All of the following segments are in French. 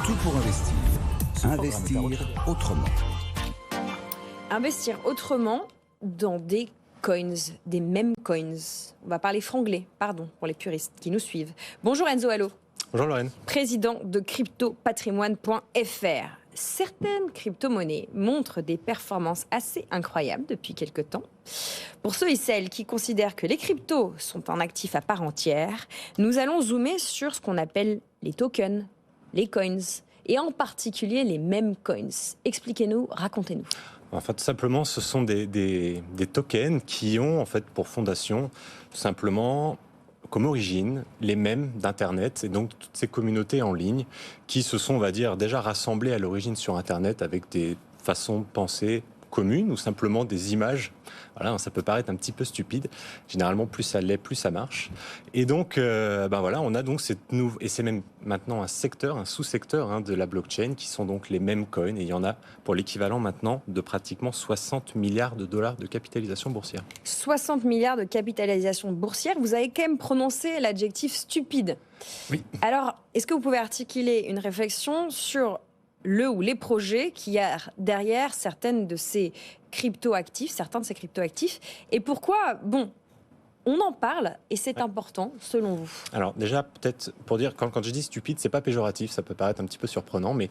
Tout pour investir. Investir autrement. Investir autrement dans des coins, des meme coins. On va parler franglais, pardon, pour les puristes qui nous suivent. Bonjour Enzo Allo. Bonjour Lorraine. Président de cryptopatrimoine.fr. Certaines crypto-monnaies montrent des performances assez incroyables depuis quelque temps. Pour ceux et celles qui considèrent que les cryptos sont un actif à part entière, nous allons zoomer sur ce qu'on appelle les tokens, les coins, et en particulier les meme coins. Expliquez-nous, racontez-nous. Enfin, tout simplement, ce sont des tokens qui ont en fait pour fondation tout simplement comme origine les mèmes d'Internet et donc toutes ces communautés en ligne qui se sont, on va dire, déjà rassemblées à l'origine sur Internet avec des façons de penser communes ou simplement des images. Voilà, ça peut paraître un petit peu stupide. Généralement, plus ça l'est, plus ça marche. Et donc, voilà, on a donc et c'est même maintenant un secteur, un sous-secteur de la blockchain qui sont donc les meme coins. Et il y en a pour l'équivalent maintenant de pratiquement 60 milliards de dollars de capitalisation boursière. 60 milliards de capitalisation boursière. Vous avez quand même prononcé l'adjectif stupide. Oui. Alors, est-ce que vous pouvez articuler une réflexion sur le ou les projets qu'il y a derrière certains de ces crypto-actifs, et pourquoi, on en parle et c'est important selon vous? Alors déjà, peut-être pour dire, quand je dis stupide, c'est pas péjoratif, ça peut paraître un petit peu surprenant, mais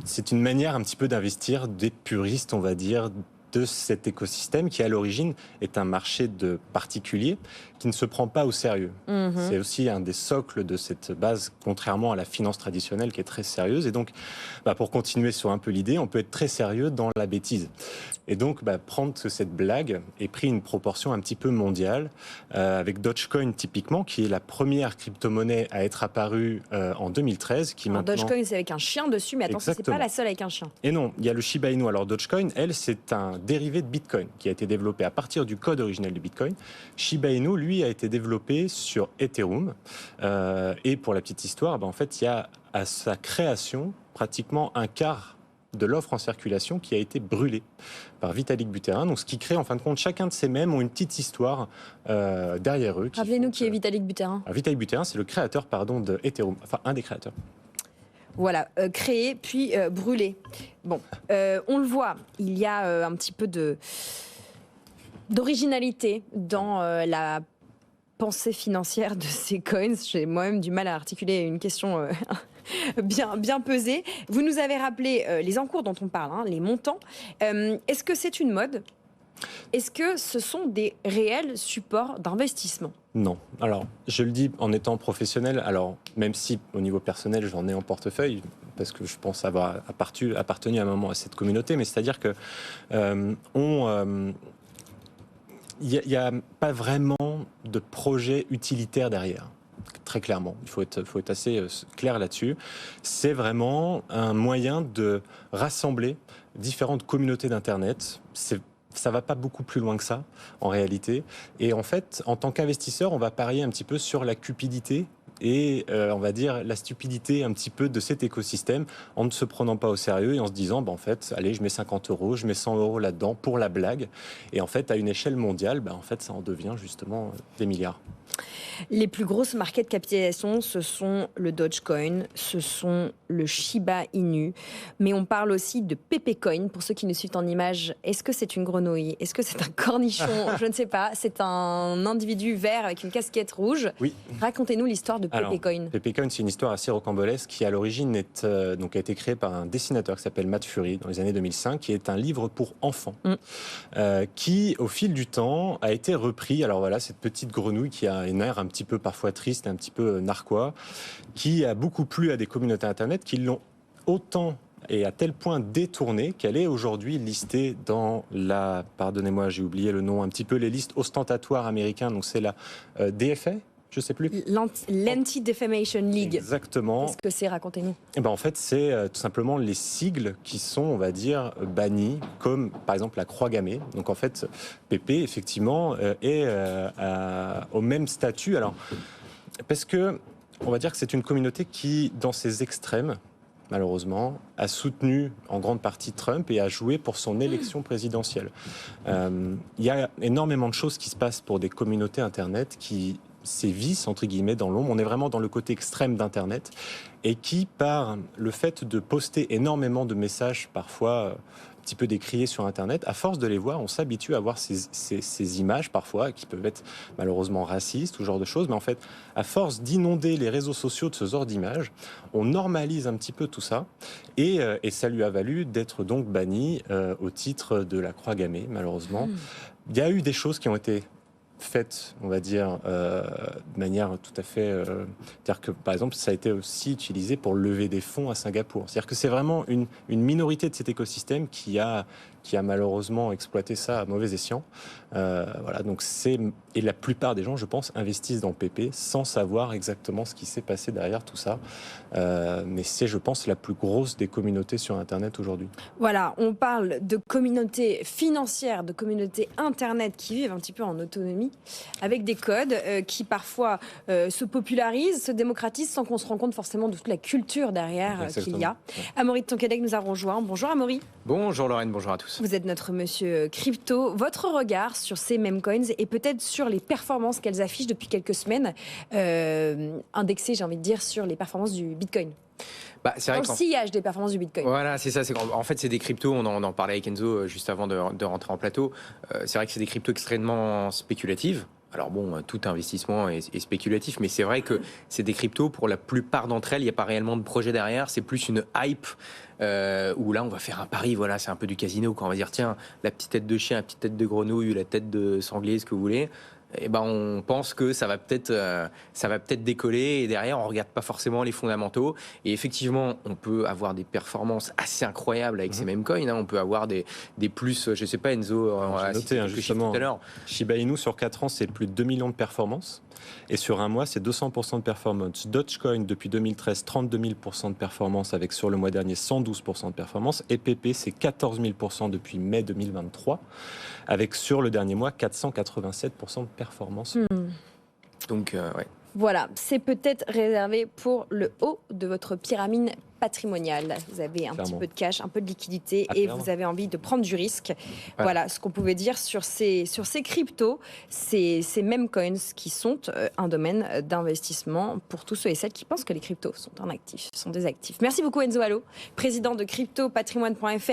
c'est une manière un petit peu d'investir des puristes, on va dire, de cet écosystème qui, à l'origine, est un marché de particuliers qui ne se prend pas au sérieux. C'est aussi un des socles de cette base, contrairement à la finance traditionnelle qui est très sérieuse. Et donc, pour continuer sur un peu l'idée, on peut être très sérieux dans la bêtise. Et donc, prendre que cette blague ait pris une proportion un petit peu mondiale, avec Dogecoin typiquement, qui est la première crypto-monnaie à être apparue en 2013. Dogecoin, c'est avec un chien dessus, mais attention, c'est pas la seule avec un chien. Et non, il y a le Shiba Inu. Alors Dogecoin, c'est un dérivé de Bitcoin qui a été développé à partir du code originel de Bitcoin. Shiba Inu, lui, a été développé sur Ethereum. Et pour la petite histoire, en fait, il y a à sa création pratiquement un quart de l'offre en circulation qui a été brûlée par Vitalik Buterin. Donc, ce qui crée, en fin de compte, chacun de ces mèmes ont une petite histoire derrière eux. Rappelez-nous qui est Vitalik Buterin. Vitalik Buterin, c'est le créateur, de Ethereum, enfin un des créateurs. Voilà, créé puis brûlé. On le voit, il y a un petit peu d'originalité dans la pensée financière de ces coins. J'ai moi-même du mal à articuler une question bien pesée. Vous nous avez rappelé les encours dont on parle, les montants. Est-ce que c'est une mode ? Est-ce que ce sont des réels supports d'investissement ? Non. Alors, je le dis en étant professionnel, alors même si au niveau personnel, j'en ai en portefeuille, parce que je pense avoir appartenu à un moment à cette communauté, mais c'est-à-dire que il n'y a pas vraiment de projet utilitaire derrière. Très clairement, il faut être assez clair là-dessus. C'est vraiment un moyen de rassembler différentes communautés d'Internet. Ça va pas beaucoup plus loin que ça, en réalité. Et en fait, en tant qu'investisseur, on va parier un petit peu sur la cupidité et on va dire la stupidité un petit peu de cet écosystème en ne se prenant pas au sérieux et en se disant, en fait, allez, je mets 50 €, je mets 100 € là-dedans pour la blague. Et en fait, à une échelle mondiale, en fait, ça en devient justement des milliards. Les plus grosses market capitalisation, ce sont le Dogecoin, ce sont le Shiba Inu, mais on parle aussi de Pepecoin. Pour ceux qui nous suivent en images, est-ce que c'est une grenouille ? Est-ce que c'est un cornichon ? Je ne sais pas. C'est un individu vert avec une casquette rouge. Oui. Racontez-nous l'histoire de Pepecoin. Pepecoin, c'est une histoire assez rocambolesque qui, à l'origine, a été créée par un dessinateur qui s'appelle Matt Fury dans les années 2005, qui est un livre pour enfants, qui, au fil du temps, a été repris. Alors voilà, cette petite grenouille qui a un air un petit peu parfois triste, un petit peu narquois, qui a beaucoup plu à des communautés Internet qui l'ont autant et à tel point détournée qu'elle est aujourd'hui listée dans pardonnez-moi, j'ai oublié le nom, un petit peu les listes ostentatoires américaines, donc c'est la DFA, je sais plus. L'Anti-Defamation League. Exactement. Qu'est-ce que c'est ? Racontez-nous. En fait, c'est tout simplement les sigles qui sont, on va dire, bannis, comme par exemple la croix gammée. Donc en fait, PP, effectivement, est au même statut. Alors, parce que, on va dire que c'est une communauté qui, dans ses extrêmes, malheureusement, a soutenu en grande partie Trump et a joué pour son élection présidentielle. Il y a énormément de choses qui se passent pour des communautés Internet qui sévissent, entre guillemets, dans l'ombre. On est vraiment dans le côté extrême d'Internet et qui, par le fait de poster énormément de messages, parfois un petit peu décriés sur Internet, à force de les voir, on s'habitue à voir ces images, parfois, qui peuvent être malheureusement racistes ou ce genre de choses. Mais en fait, à force d'inonder les réseaux sociaux de ce genre d'images, on normalise un petit peu tout ça. Et ça lui a valu d'être donc banni au titre de la croix gammée, malheureusement. Il y a eu des choses qui ont été faites, on va dire, de manière tout à fait... c'est-à-dire que, par exemple, ça a été aussi utilisé pour lever des fonds à Singapour. C'est-à-dire que c'est vraiment une minorité de cet écosystème qui a malheureusement exploité ça à mauvais escient. Voilà, donc et la plupart des gens, je pense, investissent dans le PP sans savoir exactement ce qui s'est passé derrière tout ça. Mais c'est, je pense, la plus grosse des communautés sur Internet aujourd'hui. Voilà, on parle de communautés financières, de communautés Internet qui vivent un petit peu en autonomie, avec des codes qui parfois se popularisent, se démocratisent, sans qu'on se rende compte forcément de toute la culture derrière qu'il y a. Amaury de Tonquédec nous a rejoint. Bonjour Amaury. Bonjour Lorraine, bonjour à tous. Vous êtes notre monsieur crypto. Votre regard sur ces meme coins et peut-être sur les performances qu'elles affichent depuis quelques semaines, indexées, j'ai envie de dire, sur les performances du Bitcoin. C'est vrai dans le sillage des performances du Bitcoin. Voilà, c'est ça. En fait, c'est des cryptos, on en parlait avec Enzo juste avant de rentrer en plateau. C'est vrai que c'est des cryptos extrêmement spéculatives. Alors bon, tout investissement est spéculatif, mais c'est vrai que c'est des cryptos, pour la plupart d'entre elles, il n'y a pas réellement de projet derrière, c'est plus une hype où là on va faire un pari, voilà, c'est un peu du casino, quand on va dire tiens, la petite tête de chien, la petite tête de grenouille, la tête de sanglier, ce que vous voulez. Et on pense que ça va peut-être décoller, et derrière on regarde pas forcément les fondamentaux. Et effectivement, on peut avoir des performances assez incroyables avec ces mêmes coins. On peut avoir des plus, je sais pas, Enzo, j'ai noté justement tout à l'heure. Shiba Inu sur 4 ans, c'est plus de 2 millions de performances. Et sur un mois, c'est 200% de performance. Dogecoin, depuis 2013, 32 000% de performance, avec sur le mois dernier 112% de performance. Et PP, c'est 14 000% depuis mai 2023, avec sur le dernier mois 487% de performance. Donc, ouais. Voilà, c'est peut-être réservé pour le haut de votre pyramide patrimoniale. Vous avez un petit peu de cash, un peu de liquidité et vous avez envie de prendre du risque. Voilà ce qu'on pouvait dire sur ces cryptos, ces mêmes coins qui sont un domaine d'investissement pour tous ceux et celles qui pensent que les cryptos sont des actifs. Merci beaucoup Enzo Allo, président de cryptopatrimoine.fr.